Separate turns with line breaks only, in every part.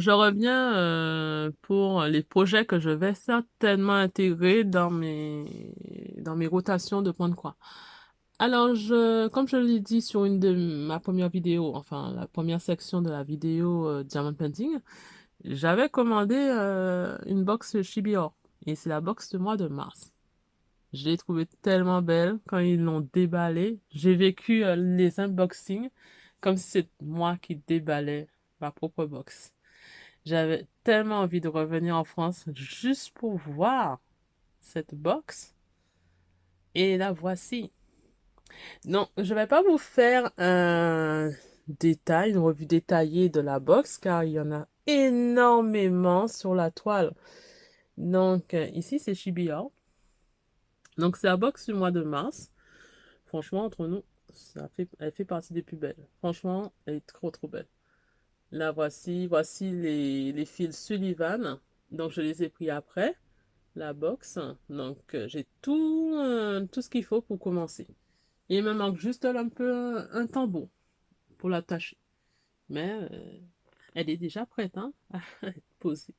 je reviens pour les projets que je vais certainement intégrer dans mes rotations de points de croix. Alors, comme je l'ai dit sur une de ma première vidéo, enfin la première section de la vidéo Diamond Painting, j'avais commandé une box Chibior et c'est la box du mois de mars. Je l'ai trouvée tellement belle quand ils l'ont déballée. J'ai vécu les unboxings comme si c'était moi qui déballais ma propre box. J'avais tellement envie de revenir en France juste pour voir cette box. Et la voici. Non, je vais pas vous faire un détail, une revue détaillée de la box, car il y en a énormément sur la toile. Donc, ici, c'est Shibuya. Donc, c'est la box du mois de mars. Franchement, entre nous, elle fait partie des plus belles. Franchement, elle est trop, trop belle. Là, voici les fils Sullivan. Donc, je les ai pris après la box. Donc, j'ai tout ce qu'il faut pour commencer. Il me manque juste un peu un tambour pour l'attacher. Mais elle est déjà prête, hein, à être posée.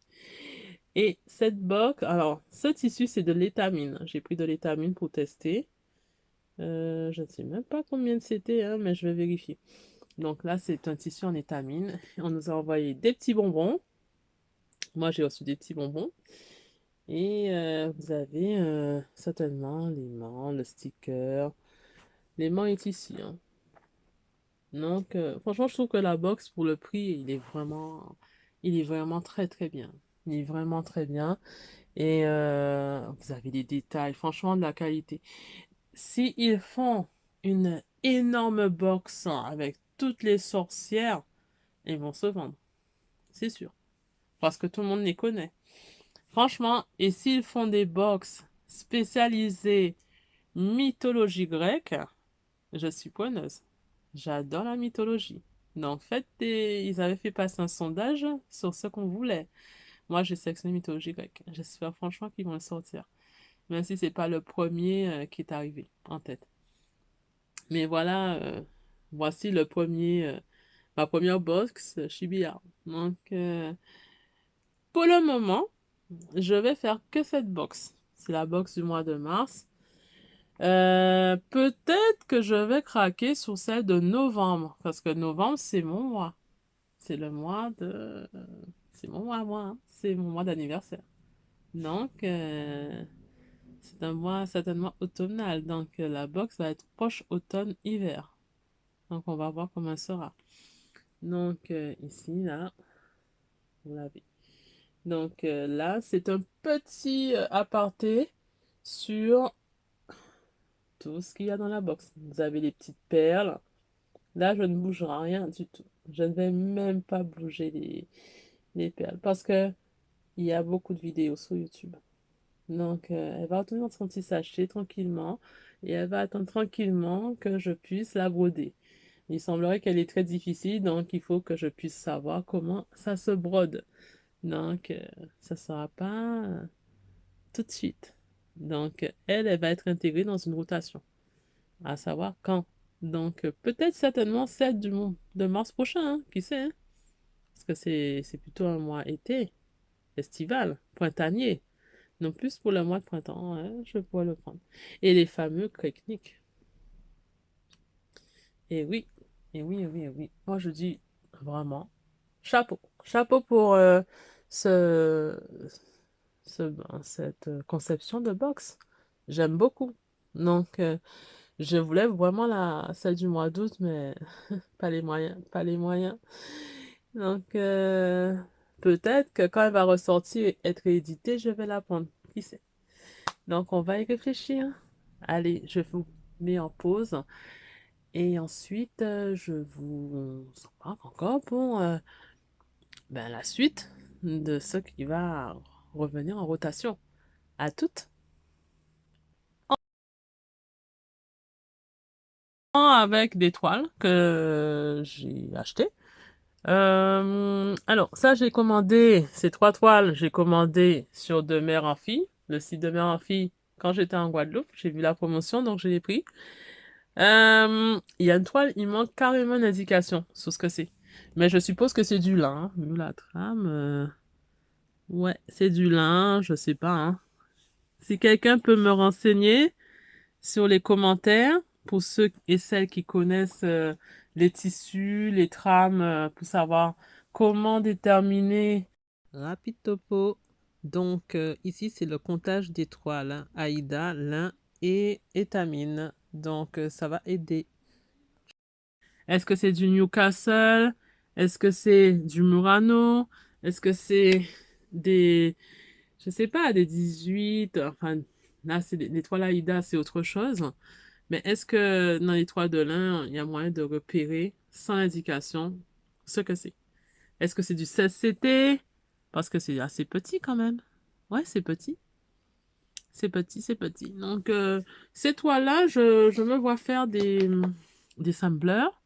Et cette box, alors, ce tissu, c'est de l'étamine. J'ai pris de l'étamine pour tester. Je ne sais même pas combien c'était, hein, mais je vais vérifier. Donc là, c'est un tissu en étamine. On nous a envoyé des petits bonbons. Moi, j'ai reçu des petits bonbons. Et vous avez certainement l'aimant, le sticker. L'aimant est ici, hein. Donc, franchement, je trouve que la box, pour le prix, il est vraiment très, très bien. Il est vraiment très bien. Et vous avez des détails, franchement, de la qualité. Si ils font une énorme box avec toutes les sorcières, ils vont se vendre. C'est sûr. Parce que tout le monde les connaît. Franchement, et s'ils font des box spécialisées mythologie grecque, je suis preneuse. J'adore la mythologie. Donc, ils avaient fait passer un sondage sur ce qu'on voulait. Moi, j'ai sélectionné mythologie grecque. J'espère franchement qu'ils vont le sortir. Même si c'est pas le premier qui est arrivé en tête. Mais voilà, voici ma première box Shibuya. Donc, pour le moment, je vais faire que cette box. C'est la box du mois de mars. Peut-être que je vais craquer sur celle de novembre, parce que novembre, c'est mon mois. C'est le mois de... C'est mon mois, moi, hein. C'est mon mois d'anniversaire. Donc, c'est un mois certainement automnal. Donc, la box va être proche automne-hiver. Donc, on va voir comment elle sera. Donc, ici, là, vous l'avez. Donc, là, c'est un petit aparté sur tout ce qu'il y a dans la box. Vous avez les petites perles. Là, je ne bougerai rien du tout. Je ne vais même pas bouger les perles parce que il y a beaucoup de vidéos sur YouTube. Donc, elle va tenir son petit sachet tranquillement et elle va attendre tranquillement que je puisse la broder. Il semblerait qu'elle est très difficile, donc il faut que je puisse savoir comment ça se brode. Donc, ça ne sera pas tout de suite. Donc, elle va être intégrée dans une rotation, à savoir quand. Donc, peut-être certainement celle de mars prochain, hein, qui sait, hein? Parce que c'est plutôt un mois été, estival, printanier. Non plus pour le mois de printemps, hein, je pourrais le prendre. Et les fameux Kreknik. Et oui, et oui, et oui, et oui. Moi, je dis vraiment, chapeau. Chapeau pour ce, cette conception de box. J'aime beaucoup. Donc, je voulais vraiment celle du mois d'août, mais pas les moyens, pas les moyens. Donc, peut-être que quand elle va ressortir et être éditée, je vais la prendre. Qui sait? Donc, on va y réfléchir. Allez, je vous mets en pause et ensuite, je vous en parle encore pour la suite de ce qui va revenir en rotation. À toutes. Avec des toiles que j'ai achetées. Alors, ça, j'ai commandé, ces trois toiles, j'ai commandé sur De Mère en Fille, le site De Mère en Fille, quand j'étais en Guadeloupe. J'ai vu la promotion, donc je l'ai pris. Il y a une toile, il manque carrément une indication sur ce que c'est. Mais je suppose que c'est du lin, hein, vu la trame. Ouais, c'est du lin, je sais pas, hein. Si quelqu'un peut me renseigner sur les commentaires, pour ceux et celles qui connaissent les tissus, les trames, pour savoir comment déterminer. Rapide topo. Donc, ici, c'est le comptage d'étoiles, hein. Aïda, lin et étamine. Donc, ça va aider. Est-ce que c'est du Newcastle? Est-ce que c'est du Murano? Est-ce que c'est des, je sais pas, des 18? Enfin, là, c'est l'étoile Aïda, c'est autre chose. Mais est-ce que dans l'étoile de l'Ain, il y a moyen de repérer sans indication ce que c'est? Est-ce que c'est du 16CT? Parce que c'est assez petit quand même. Ouais, c'est petit. C'est petit, c'est petit. Donc, ces toiles-là, je me vois faire des sampleurs,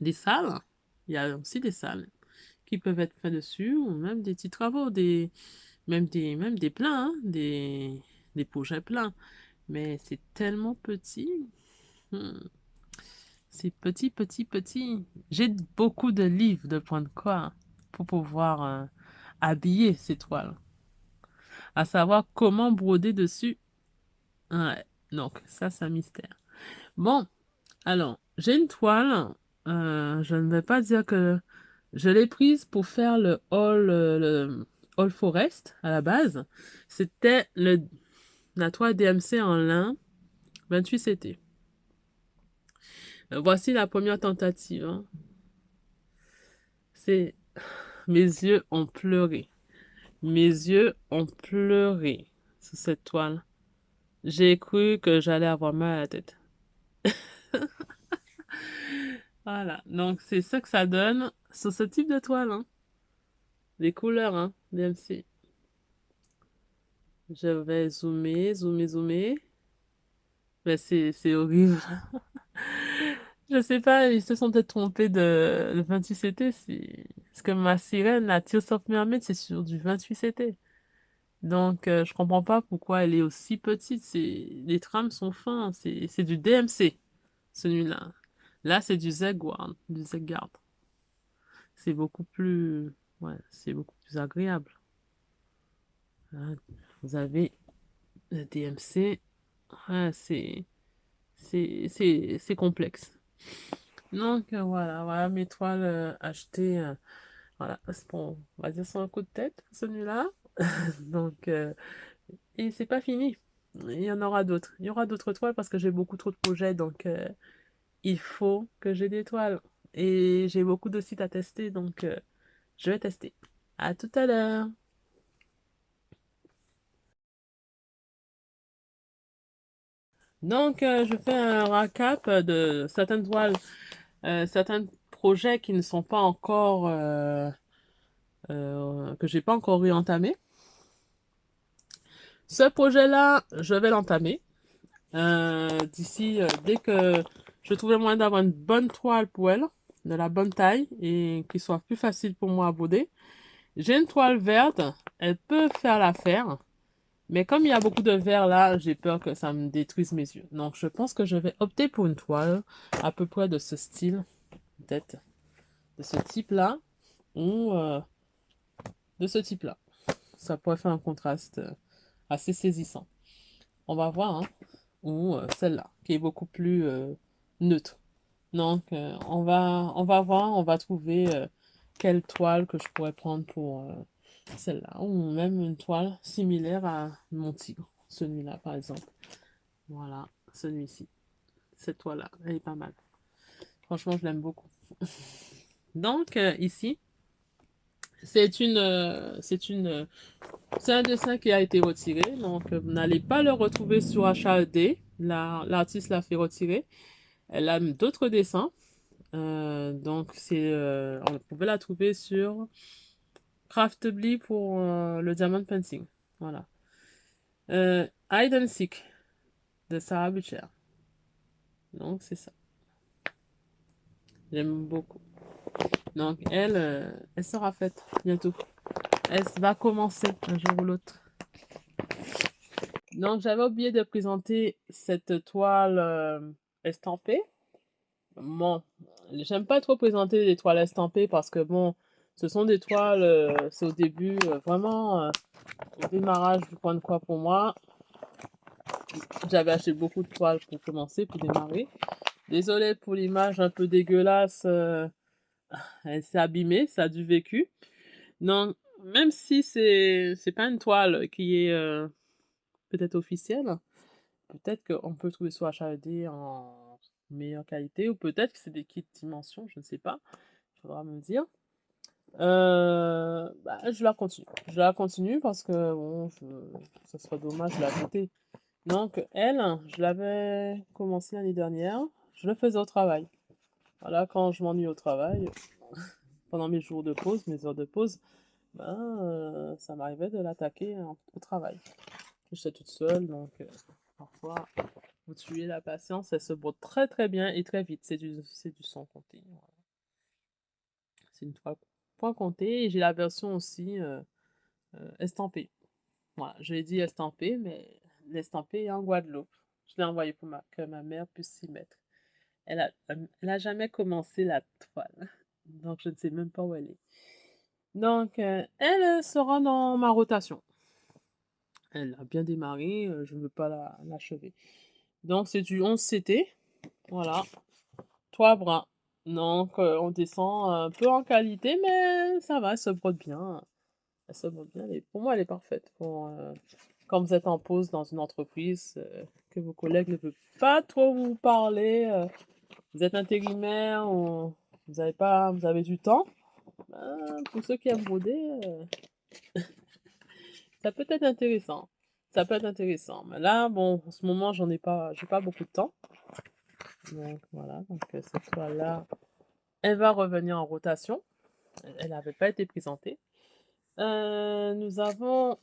des salles. Il y a aussi des salles qui peuvent être faits dessus, ou même des petits travaux, même des plats, hein, des projets plats. Mais c'est tellement petit. Hmm. C'est petit, petit, petit. J'ai beaucoup de livres de points de quoi pour pouvoir habiller ces toiles. À savoir comment broder dessus. Ouais. Donc, ça, c'est un mystère. Bon, alors, j'ai une toile. Je ne vais pas dire que je l'ai prise pour faire le All Forest à la base. C'était la toile DMC en lin 28CT. Voici la première tentative, hein. C'est Mes yeux ont pleuré. Mes yeux ont pleuré sur cette toile. J'ai cru que j'allais avoir mal à la tête. Voilà, donc c'est ça que ça donne sur ce type de toile, hein. Les couleurs, hein, DMC. Je vais zoomer, zoomer, zoomer. Mais c'est horrible. Je sais pas, ils se sont peut-être trompés de le 28CT. Parce que ma sirène, la Tears of Mermaid, c'est sur du 28CT. Donc, je comprends pas pourquoi elle est aussi petite. Les trames sont fins. C'est du DMC, celui-là. Là, c'est du Zegguard. C'est beaucoup plus, ouais, c'est beaucoup plus agréable. Là, vous avez le DMC. Ouais, c'est complexe. Donc, voilà mes toiles achetées. Voilà, c'est bon, on va dire sur un coup de tête, celui-là. Donc, et c'est pas fini. Il y en aura d'autres. Il y aura d'autres toiles parce que j'ai beaucoup trop de projets. Donc, il faut que j'ai des toiles. Et j'ai beaucoup de sites à tester. Donc, je vais tester. À tout à l'heure. Donc, je fais un recap de certaines toiles, certains projets qui ne sont pas encore, que j'ai pas encore réentamé. Ce projet-là, je vais l'entamer. D'ici, dès que je trouve le moyen d'avoir une bonne toile pour elle, de la bonne taille et qui soit plus facile pour moi à broder. J'ai une toile verte, elle peut faire l'affaire, mais comme il y a beaucoup de vert là, j'ai peur que ça me détruise mes yeux. Donc je pense que je vais opter pour une toile à peu près de ce style, peut-être de ce type-là, ou de ce type-là. Ça pourrait faire un contraste assez saisissant. On va voir, hein, ou celle-là, qui est beaucoup plus neutre. Donc, on va voir, on va trouver quelle toile que je pourrais prendre pour celle-là, ou même une toile similaire à mon tigre, celui-là par exemple. Voilà, celui-ci. Cette toile-là, elle est pas mal. Franchement, je l'aime beaucoup. Donc, ici, c'est un dessin qui a été retiré, donc vous n'allez pas le retrouver sur HAED. L'artiste l'a fait retirer. Elle a d'autres dessins. Donc, on pouvait la trouver sur Craftly pour le Diamond Painting. Voilà. Hide and Seek de Sarah Butcher. Donc, c'est ça. J'aime beaucoup. Donc, elle sera faite bientôt. Elle va commencer un jour ou l'autre. Donc, j'avais oublié de présenter cette toile estampée. Bon, j'aime pas trop présenter les toiles estampées parce que bon, ce sont des toiles, c'est au début, vraiment, au démarrage du point de croix pour moi. J'avais acheté beaucoup de toiles pour commencer, pour démarrer. Désolée pour l'image un peu dégueulasse, elle s'est abîmée, ça a du vécu. Non, même si c'est pas une toile qui est peut-être officielle, peut-être qu'on peut trouver sur HAED en meilleure qualité, ou peut-être que c'est des kits dimension, je ne sais pas. Il faudra me dire. Bah, je la continue. Je la continue parce que bon, ça serait dommage de la jeter. Donc, elle, je l'avais commencé l'année dernière. Je le faisais au travail. Voilà, quand je m'ennuie au travail, pendant mes jours de pause, mes heures de pause, ben, ça m'arrivait de l'attaquer au travail. J'étais toute seule, donc parfois, vous tuez la patience, elle se brode très très bien et très vite. C'est du sans compter. Voilà. C'est une toile point compté et j'ai la version aussi estampée. Voilà, je l'ai dit estampée, mais l'estampée est en Guadeloupe. Je l'ai envoyé pour que ma mère puisse s'y mettre. Elle a jamais commencé la toile, donc je ne sais même pas où elle est. Donc, elle sera dans ma rotation. Elle a bien démarré, je ne veux pas l'achever. Donc, c'est du 11 CT, voilà, toit brun. Donc, on descend un peu en qualité, mais ça va, elle se brode bien. Elle se brode bien, pour moi, elle est parfaite. Quand vous êtes en pause dans une entreprise, que vos collègues ne peuvent pas trop vous parler, vous êtes intérimaire ou vous avez du temps, ben, pour ceux qui aiment broder, ça peut être intéressant. Ça peut être intéressant. Mais là, bon, en ce moment, j'ai pas beaucoup de temps. Donc voilà, donc cette toile-là, elle va revenir en rotation. Elle n'avait pas été présentée. Nous avons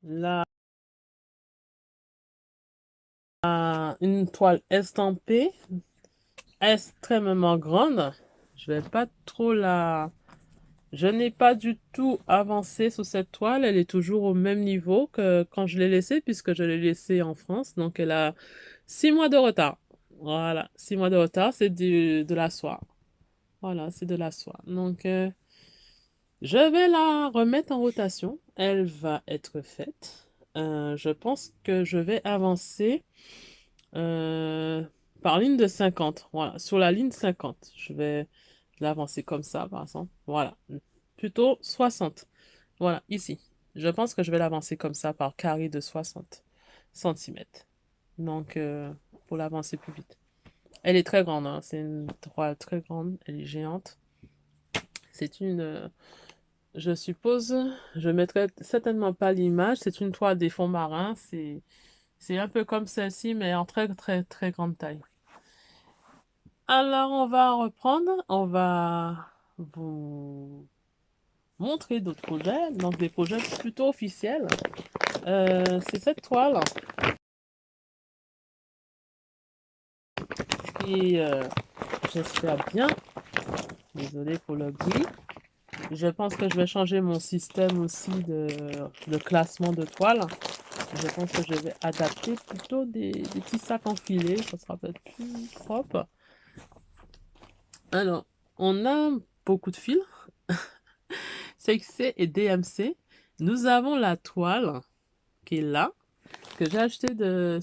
là une toile estampée, extrêmement grande. Je vais pas trop la... Je n'ai pas du tout avancé sur cette toile. Elle est toujours au même niveau que quand je l'ai laissée, puisque je l'ai laissée en France. Donc elle a 6 mois de retard. Voilà, 6 mois de retard, c'est de la soie. Voilà, c'est de la soie. Donc, je vais la remettre en rotation. Elle va être faite. Je pense que je vais avancer euh, par ligne de 50. Voilà, sur la ligne 50. Je vais l'avancer comme ça, par exemple. Voilà, plutôt 60. Voilà, ici. Je pense que je vais l'avancer comme ça par carré de 60 centimètres. Donc, pour l'avancer plus vite. Elle est très grande, hein. C'est une toile très grande. Elle est géante. C'est une... je suppose, je mettrai certainement pas l'image. C'est une toile des fonds marins. C'est un peu comme celle-ci, mais en très très très grande taille. Alors, on va reprendre. On va vous montrer d'autres projets. Donc, des projets plutôt officiels. C'est cette toile qui, j'espère bien, désolé pour le bruit. Je pense que je vais changer mon système aussi de classement de toiles. Je pense que je vais adapter plutôt des petits sacs enfilés. Ça sera peut-être plus propre. Alors, on a beaucoup de fils. CXC et DMC. Nous avons la toile qui est là, que j'ai achetée de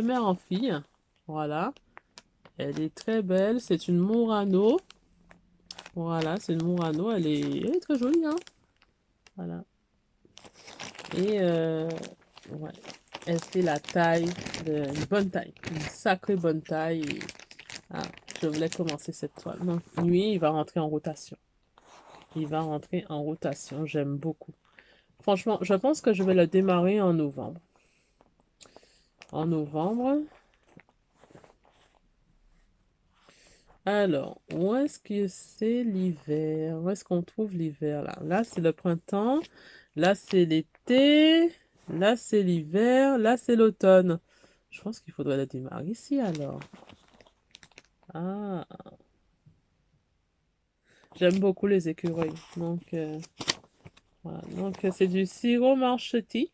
mère en fille. Voilà. Elle est très belle. C'est une Murano. Voilà, c'est une Murano. Elle est très jolie, hein. Voilà. Et ouais. Elle fait la taille, une bonne taille. Une sacrée bonne taille. Ah, je voulais commencer cette toile. Donc, lui, il va rentrer en rotation. Il va rentrer en rotation. J'aime beaucoup. Franchement, je pense que je vais le démarrer en novembre. En novembre. Alors, où est-ce que c'est l'hiver? Où est-ce qu'on trouve l'hiver là? Là, c'est le printemps. Là, c'est l'été. Là, c'est l'hiver. Là, c'est l'automne. Je pense qu'il faudrait le démarrer ici alors. Ah, j'aime beaucoup les écureuils. Donc, voilà. Donc, c'est du sirop marchetti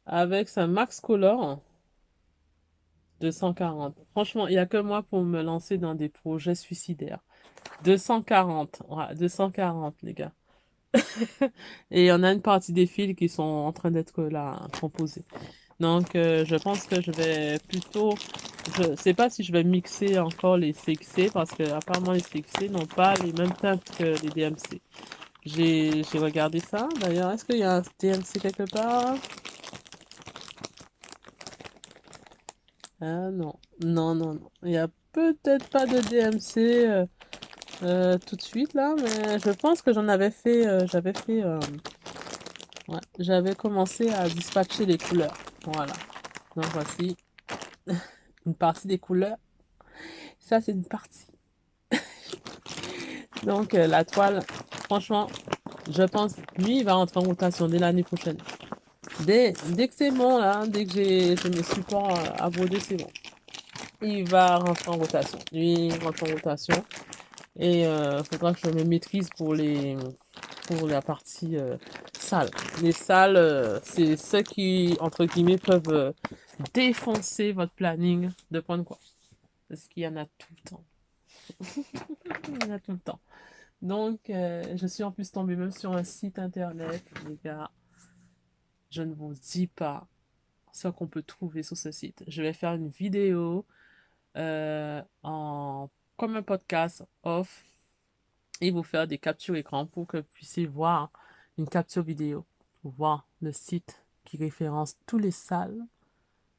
avec sa Max Color. 240. Franchement, il n'y a que moi pour me lancer dans des projets suicidaires. 240. Ouais, 240, les gars. Et il y en a une partie des fils qui sont en train d'être là, composés. Donc, je pense que je vais plutôt... Je sais pas si je vais mixer encore les CXC parce que apparemment les CXC n'ont pas les mêmes teintes que les DMC. J'ai regardé ça. D'ailleurs, est-ce qu'il y a un DMC quelque part? Ah non. Non, non, non. Il y a peut-être pas de DMC tout de suite là, mais je pense que ouais, j'avais commencé à dispatcher les couleurs. Voilà. Donc voici une partie des couleurs. Ça, c'est une partie. Donc la toile, franchement, je pense, lui, il va rentrer en rotation dès l'année prochaine. Dès que c'est bon, là, dès que j'ai mes supports à broder, c'est bon. Il va rentrer en rotation. Lui, il rentre en rotation. Et il faudra que je me maîtrise pour la partie salle. Les salles, c'est ceux qui, entre guillemets, peuvent défoncer votre planning de prendre quoi. Parce qu'il y en a tout le temps. Il y en a tout le temps. Donc, je suis en plus tombée même sur un site internet, les gars. Je ne vous dis pas ce qu'on peut trouver sur ce site. Je vais faire une vidéo comme un podcast off et vous faire des captures écran pour que vous puissiez voir une capture vidéo, pour voir le site qui référence tous les salles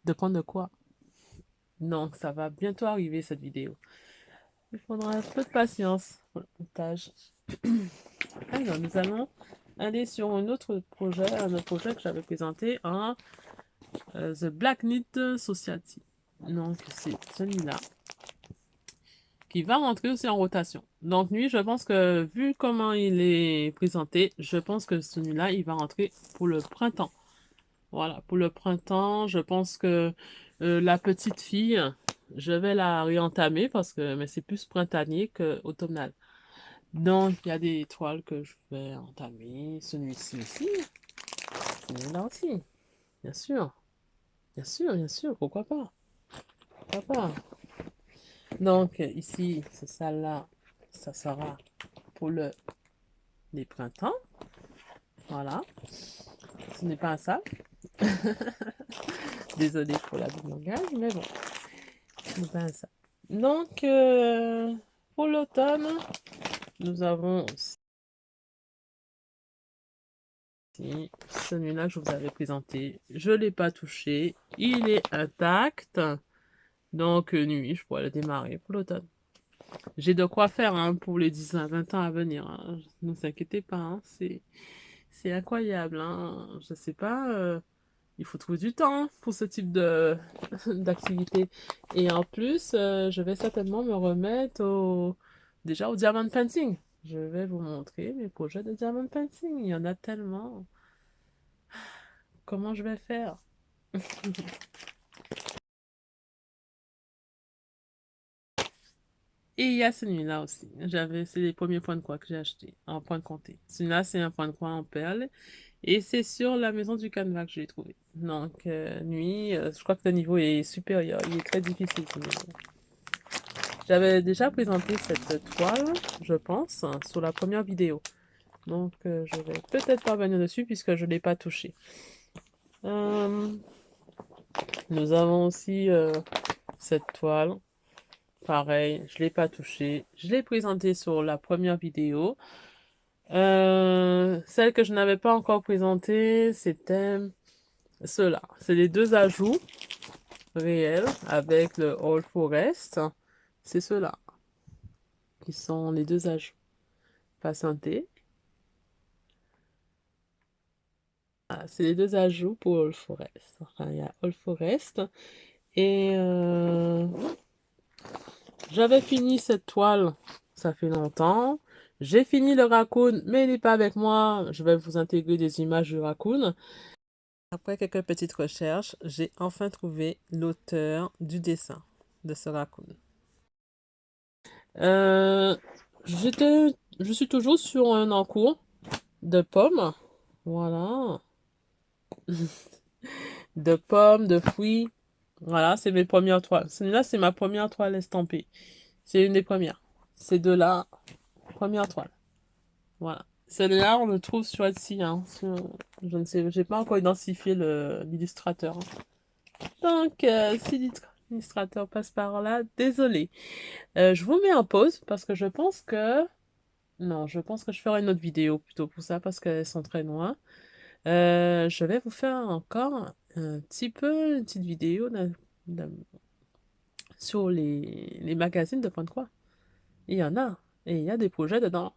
de prendre de quoi. Donc, ça va bientôt arriver cette vidéo. Il faudra un peu de patience pour le montage. Alors, nous allons aller sur un autre projet que j'avais présenté en The Black Knit Society. Donc, c'est celui-là qui va rentrer aussi en rotation. Donc, lui, je pense que, vu comment il est présenté, je pense que celui-là, il va rentrer pour le printemps. Voilà, pour le printemps, je pense que la petite fille, je vais la réentamer parce que mais c'est plus printanier que automnal. Donc, il y a des toiles que je vais entamer. Celui-ci aussi. Celui-là aussi. Bien sûr. Bien sûr, bien sûr. Pourquoi pas? Pourquoi pas? Donc, ici, c'est ça là. Ça sera pour les printemps. Voilà. Ce n'est pas un sac. Désolée pour la de langage, mais bon. Ce n'est pas un sac. Donc, pour l'automne, nous avons aussi celui-là que je vous avais présenté. Je ne l'ai pas touché. Il est intact. Donc, nuit, je pourrais le démarrer pour l'automne. J'ai de quoi faire hein, pour les 10 à 20 ans à venir. Hein. Ne vous inquiétez pas. Hein. C'est incroyable. Hein. Je sais pas. Il faut trouver du temps hein, pour ce type de d'activité. Et en plus, je vais certainement me remettre déjà au diamond painting. Je vais vous montrer mes projets de diamond painting. Il y en a tellement. Comment je vais faire? Et il y a celui-là aussi. C'est les premiers points de croix que j'ai acheté en point de comté. Celui-là, c'est un point de croix en perle. Et c'est sur la maison du canevas que je l'ai trouvé. Donc, lui, je crois que le niveau est supérieur. Il est très difficile, ce niveau. J'avais déjà présenté cette toile, je pense, sur la première vidéo. Donc, je vais peut-être pas revenir dessus puisque je ne l'ai pas touché. Nous avons aussi cette toile. Pareil, je ne l'ai pas touché. Je l'ai présenté sur la première vidéo. Celle que je n'avais pas encore présentée, c'était ceux-là. C'est les deux ajouts réels avec le All Forest. C'est ceux-là qui sont les deux ajouts. Patienté. Ah, c'est les deux ajouts pour All Forest. Enfin, il y a All Forest. Et j'avais fini cette toile, ça fait longtemps. J'ai fini le raccoon, mais il n'est pas avec moi. Je vais vous intégrer des images du raccoon. Après quelques petites recherches, j'ai enfin trouvé l'auteur du dessin de ce raccoon. Euh, je suis toujours sur un encours de pommes. Voilà. De pommes, de fruits. Voilà, c'est mes premières toiles. Celui-là, c'est ma première toile estampée. C'est une des premières. Ces deux-là, première toile. Voilà. Celle-là, on le trouve sur Etsy, hein. Je ne sais, j'ai pas encore identifié l'illustrateur, hein. Donc, si l'illustrateur passe par là, désolé. Je vous mets en pause parce que je pense que... Non, je pense que je ferai une autre vidéo plutôt pour ça parce qu'elles sont très loin. Je vais vous faire encore un petit peu, une petite vidéo d'un- sur les magazines de Pointe-Croix. Il y en a. Et il y a des projets dedans.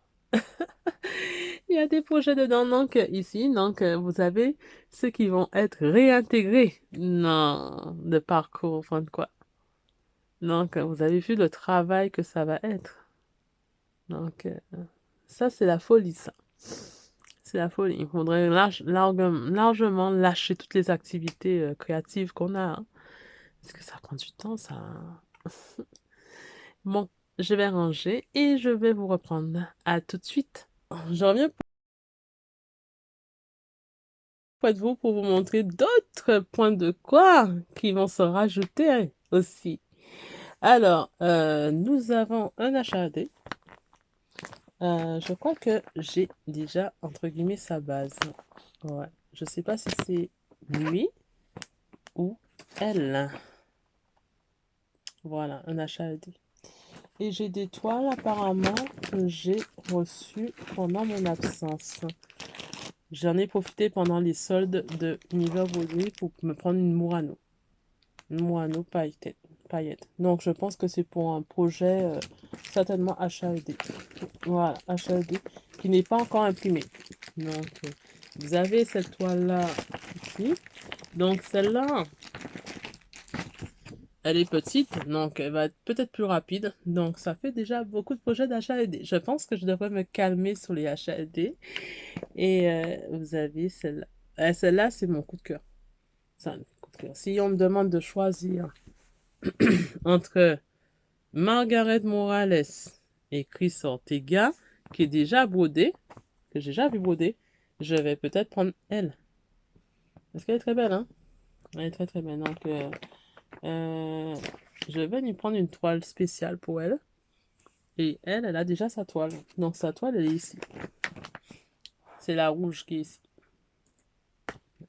Il y a des projets dedans. Donc, ici, donc, vous avez ceux qui vont être réintégrés dans le parcours Pointe-Croix. Donc, vous avez vu le travail que ça va être. Donc, ça, c'est la folie, ça. C'est la folie. Il faudrait largement lâcher toutes les activités créatives qu'on a, hein. Parce que ça prend du temps, ça. Bon, je vais ranger et je vais vous reprendre. À tout de suite. Je reviens pour vous pour vous montrer d'autres points de quoi qui vont se rajouter aussi. Alors, nous avons un HAD. Je crois que j'ai déjà, entre guillemets, sa base. Ouais. Je sais pas si c'est lui ou elle. Voilà, un HAD. Et j'ai des toiles apparemment que j'ai reçues pendant mon absence. J'en ai profité pendant les soldes de Univers Volume pour me prendre une Murano. Une Murano paillette. Donc je pense que c'est pour un projet certainement HAED. Voilà, HAED qui n'est pas encore imprimé. Donc vous avez cette toile-là ici. Donc celle-là, elle est petite, donc elle va être peut-être plus rapide. Donc ça fait déjà beaucoup de projets d'HAED. Je pense que je devrais me calmer sur les HAED. Et vous avez celle-là. Celle-là, c'est mon coup de cœur. C'est un coup de cœur. Si on me demande de choisir entre Margaret Morales et Chris Ortega, qui est déjà brodée, que j'ai déjà vu broder, je vais peut-être prendre elle. Parce qu'elle est très belle, hein? Elle est très très belle. Donc, euh, je vais lui prendre une toile spéciale pour elle. Et elle, elle a déjà sa toile. Donc, sa toile, elle est ici. C'est la rouge qui est ici.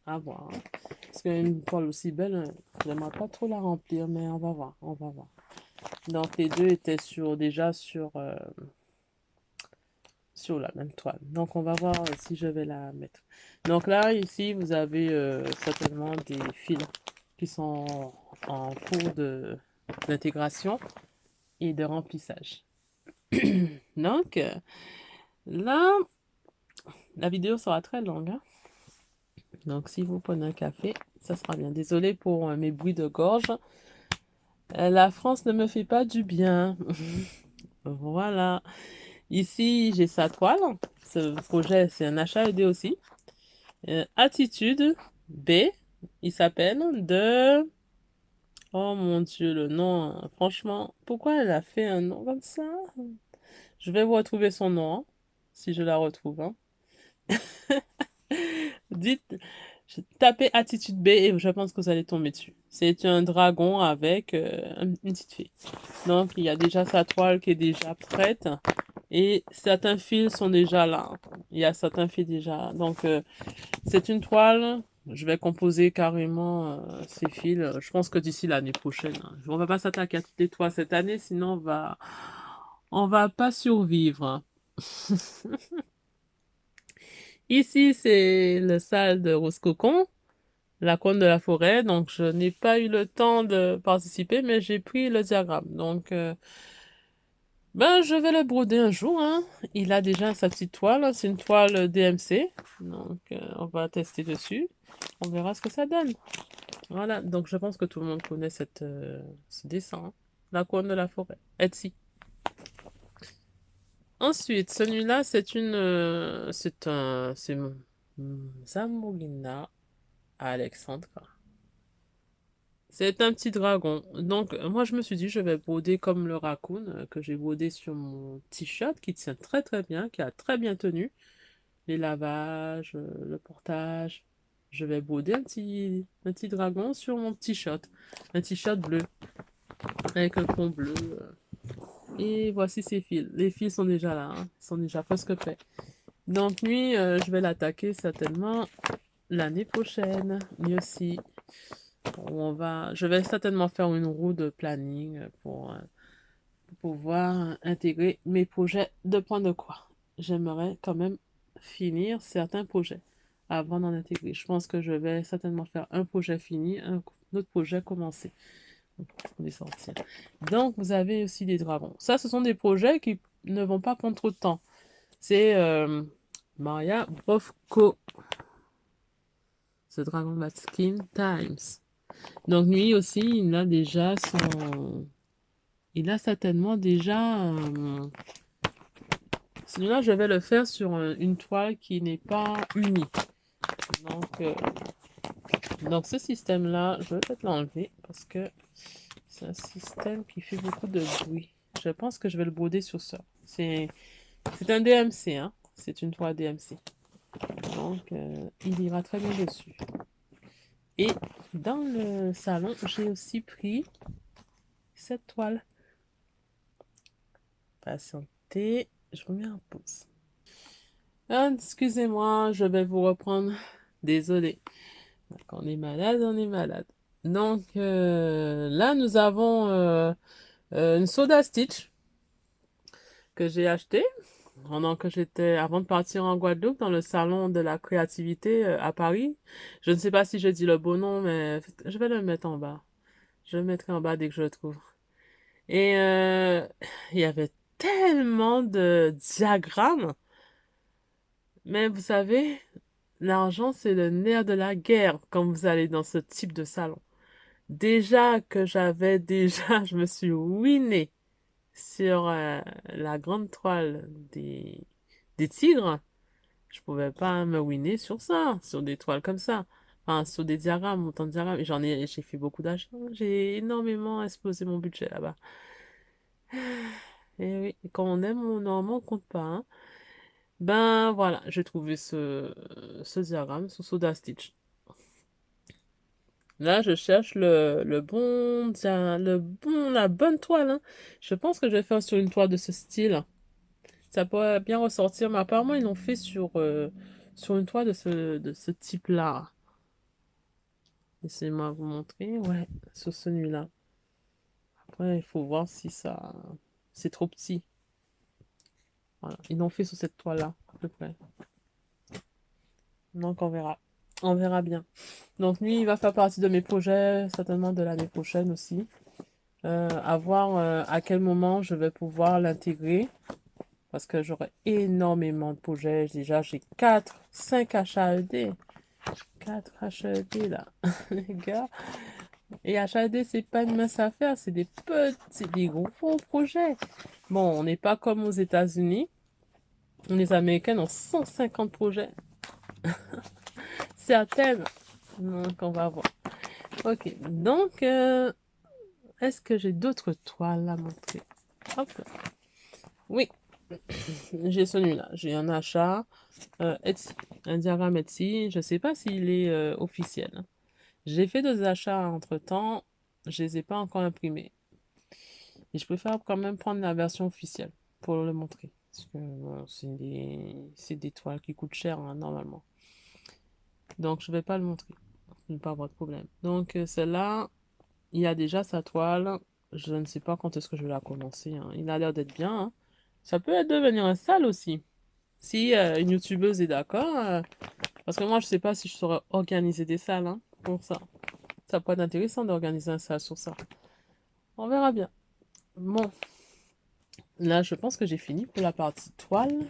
À voir, hein. Parce qu'une toile aussi belle, j'aimerais pas trop la remplir, mais on va voir, on va voir. Donc les deux étaient déjà sur la même toile. Donc on va voir si je vais la mettre. Donc là, ici, vous avez certainement des fils qui sont en cours d'intégration et de remplissage. Donc là, la vidéo sera très longue, hein. Donc si vous prenez un café, ça sera bien. Désolée pour mes bruits de gorge. La France ne me fait pas du bien. Voilà. Ici, j'ai sa toile. Ce projet, c'est un achat aidé aussi. Attitude B, il s'appelle de... Oh mon Dieu, le nom, hein. Franchement, pourquoi elle a fait un nom comme ça? Je vais vous retrouver son nom, hein, si je la retrouve, hein. Dites, tapez Attitude B et je pense que vous allez tomber dessus. C'est un dragon avec une petite fille. Donc, il y a déjà sa toile qui est déjà prête. Et certains fils sont déjà là. Il y a certains fils déjà. Donc, c'est une toile. Je vais composer carrément ces fils. Je pense que d'ici l'année prochaine, hein. On va pas s'attaquer à toutes les toiles cette année, sinon on va pas survivre. Ici, c'est le salle de Rose Cocon, la cône de la forêt. Donc, je n'ai pas eu le temps de participer, mais j'ai pris le diagramme. Donc, ben, je vais le broder un jour, hein. Il a déjà sa petite toile. C'est une toile DMC. Donc, on va tester dessus. On verra ce que ça donne. Voilà. Donc, je pense que tout le monde connaît ce dessin, hein. La couronne de la forêt. Etsy. Ensuite, celui-là, c'est mon Zamorina Alexandra. C'est un petit dragon. Donc, moi, je me suis dit, je vais broder comme le raccoon que j'ai brodé sur mon t-shirt qui tient très très bien, qui a très bien tenu. Les lavages, le portage. je vais broder un petit dragon sur mon t-shirt. Un t-shirt bleu avec un fond bleu. Et voici ces fils. Les fils sont déjà là, hein. Ils sont déjà presque prêts. Donc lui, je vais l'attaquer certainement l'année prochaine. Lui aussi. Je vais certainement faire une roue de planning pour pouvoir intégrer mes projets de point de croix. J'aimerais quand même finir certains projets avant d'en intégrer. Je pense que je vais certainement faire un projet fini, un autre projet commencé pour les sortir. Donc, vous avez aussi des dragons. Ça, ce sont des projets qui ne vont pas prendre trop de temps. C'est Maria Bofko, The Dragon Skin Times. Donc, lui aussi, il a déjà son... Il a certainement déjà... Celui-là, je vais le faire sur une toile qui n'est pas unie. Donc ce système-là, je vais peut-être l'enlever parce que c'est un système qui fait beaucoup de bruit. Je pense que je vais le broder sur ça. C'est un DMC, hein. C'est une toile DMC. Donc, il ira très bien dessus. Et dans le salon, j'ai aussi pris cette toile. Patientez, je remets en pause. Ah, excusez-moi, je vais vous reprendre. Désolé. Donc, on est malade, on est malade. Donc, là, nous avons une soda Stitch que j'ai acheté pendant que j'étais, avant de partir en Guadeloupe, dans le salon de la créativité à Paris. Je ne sais pas si je dis le bon nom, mais je vais le mettre en bas. Je le mettrai en bas dès que je le trouve. Et il y avait tellement de diagrammes. Mais vous savez, l'argent, c'est le nerf de la guerre quand vous allez dans ce type de salon. Déjà que je me suis ruinée sur la grande toile des tigres. Je pouvais pas me ruiner sur ça, sur des toiles comme ça. Enfin, sur des diagrammes, autant de diagrammes. J'ai fait beaucoup d'achats. J'ai énormément explosé mon budget là-bas. Et oui, quand on aime, normalement, on compte pas, hein. Ben voilà, j'ai trouvé ce diagramme sur Soda Stitch. Là, je cherche la bonne toile, hein. Je pense que je vais faire sur une toile de ce style. Ça pourrait bien ressortir, mais apparemment, ils l'ont fait sur une toile de ce type-là. Laissez-moi vous montrer. Ouais, sur celui-là. Après, il faut voir si ça... C'est trop petit. Voilà, ils l'ont fait sur cette toile-là, à peu près. Donc, on verra. On verra bien. Donc, lui, il va faire partie de mes projets, certainement de l'année prochaine aussi. À voir à quel moment je vais pouvoir l'intégrer. Parce que j'aurai énormément de projets. Déjà, j'ai 5 HAED. 4 HAED là, les gars. Et HAED, c'est pas une mince affaire. C'est des gros projets. Bon, on n'est pas comme aux États-Unis. Les Américains ont 150 projets. Certaines. Donc, on va voir. Ok, donc, est-ce que j'ai d'autres toiles à montrer? Hop là. Oui, j'ai celui-là. J'ai un achat Etsy, un diagramme Etsy. Je ne sais pas s'il est officiel, hein. J'ai fait des achats entre-temps. Je ne les ai pas encore imprimés. Et je préfère quand même prendre la version officielle pour le montrer. Parce que bon, c'est des toiles qui coûtent cher, hein, normalement. Donc, je ne vais pas le montrer. Je ne vais pas avoir de problème. Donc, celle-là, il y a déjà sa toile. Je ne sais pas quand est-ce que je vais la commencer, hein. Il a l'air d'être bien, hein. Ça peut devenir un salle aussi. Si une youtubeuse est d'accord. Parce que moi, je sais pas si je saurais organiser des salles, hein, pour ça. Ça pourrait être intéressant d'organiser un salle sur ça. On verra bien. Bon, là, je pense que j'ai fini pour la partie toile.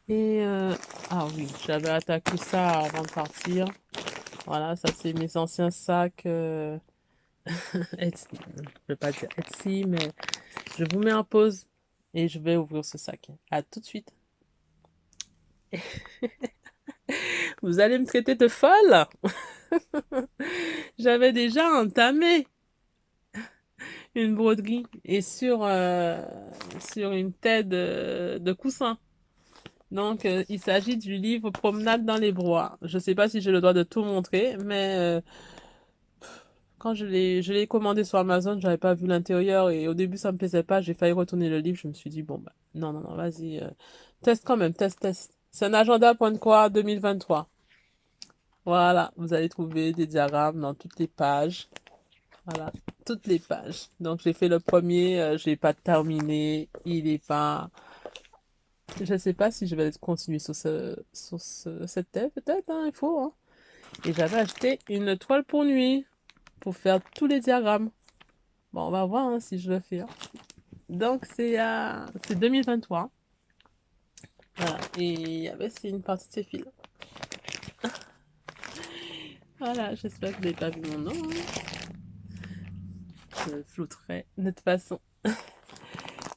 Et ah oui, j'avais attaqué ça avant de partir. Voilà, ça c'est mes anciens sacs Etsy. Je vais pas dire Etsy, mais je vous mets en pause et je vais ouvrir ce sac. À tout de suite. Vous allez me traiter de folle? J'avais déjà entamé une broderie et sur une tête de coussin. Donc, il s'agit du livre Promenade dans les bois. Je ne sais pas si j'ai le droit de tout montrer, mais quand je l'ai commandé sur Amazon, j'avais pas vu l'intérieur et au début ça me plaisait pas. J'ai failli retourner le livre. Je me suis dit bon bah non non non, vas-y, teste quand même, teste teste. C'est un agenda point quoi 2023. Voilà, vous allez trouver des diagrammes dans toutes les pages. Voilà, toutes les pages. Donc j'ai fait le premier, je l'ai pas terminé. Il est pas. Je sais pas si je vais continuer cette thème, peut-être, hein, il faut, hein. Et j'avais acheté une toile pour nuit pour faire tous les diagrammes. Bon, on va voir hein, si je le fais, hein. Donc c'est 2023. Voilà. Et il y avait c'est une partie de ces fils. Voilà, j'espère que vous n'avez pas vu mon nom, hein. Je flouterai de toute façon.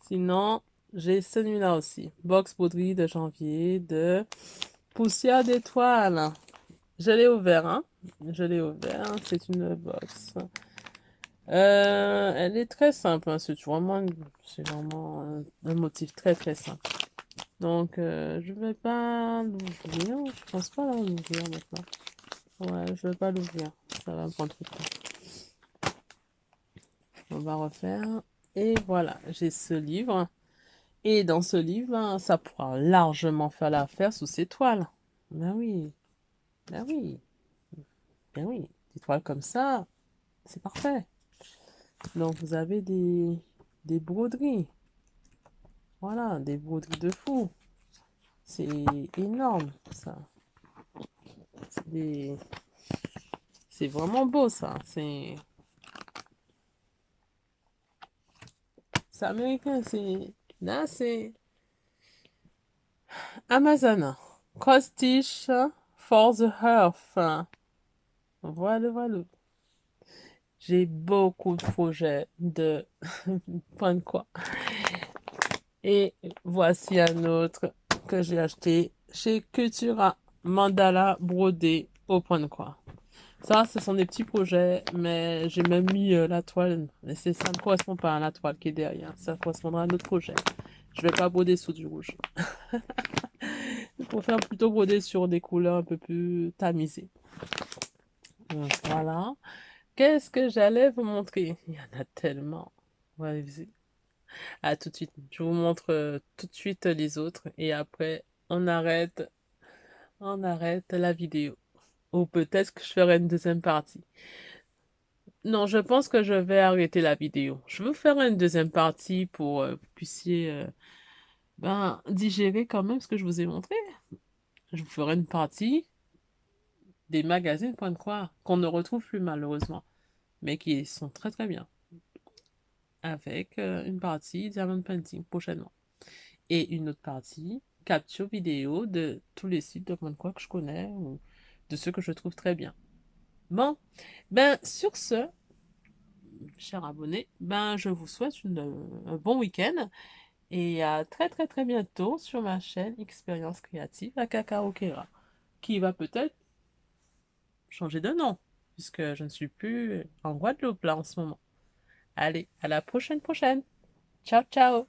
Sinon, j'ai celui-là aussi. Box broderie de janvier de Poussière d'étoiles. Je l'ai ouvert, hein. Je l'ai ouvert. C'est une box. Elle est très simple, hein. C'est vraiment un motif très très simple. Donc, je vais pas l'ouvrir. Je pense pas l'ouvrir maintenant. Ouais, je vais pas l'ouvrir. Ça va me prendre trop de temps. On va refaire. Et voilà, j'ai ce livre. Et dans ce livre, hein, ça pourra largement faire l'affaire sous ces toiles. Ben oui, ben oui, ben oui. Des toiles comme ça, c'est parfait. Donc, vous avez des broderies. Voilà, des broderies de fou. C'est énorme, ça. C'est des... c'est vraiment beau, ça. C'est américain, c'est... Là, c'est Amazon. Cross stitch for the earth. Voilà, voilà. J'ai beaucoup de projets de point de quoi. Et voici un autre que j'ai acheté chez Cultura. Mandala brodé au point de quoi. Ça, ce sont des petits projets, mais j'ai même mis la toile. Mais ça ne correspond pas à la toile qui est derrière. Ça correspondra à un autre projet. Je vais pas broder sous du rouge. Je préfère plutôt broder sur des couleurs un peu plus tamisées. Donc, voilà. Qu'est-ce que j'allais vous montrer? Il y en a tellement. Ouais, à tout de suite. Je vous montre tout de suite les autres et après on arrête la vidéo. Ou peut-être que je ferai une deuxième partie. Non, je pense que je vais arrêter la vidéo. Je vais vous faire une deuxième partie pour que vous puissiez digérer quand même ce que je vous ai montré. Je vous ferai une partie des magazines Point de Croix qu'on ne retrouve plus malheureusement, mais qui sont très très bien. Avec une partie Diamond Painting prochainement. Et une autre partie capture vidéo de tous les sites de Point de Croix que je connais ou de ceux que je trouve très bien. Bon, sur ce, chers abonnés, je vous souhaite un bon week-end et à très très très bientôt sur ma chaîne Expérience Créative à Cacao Kera, qui va peut-être changer de nom, puisque je ne suis plus en Guadeloupe là en ce moment. Allez, à la prochaine prochaine. Ciao ciao.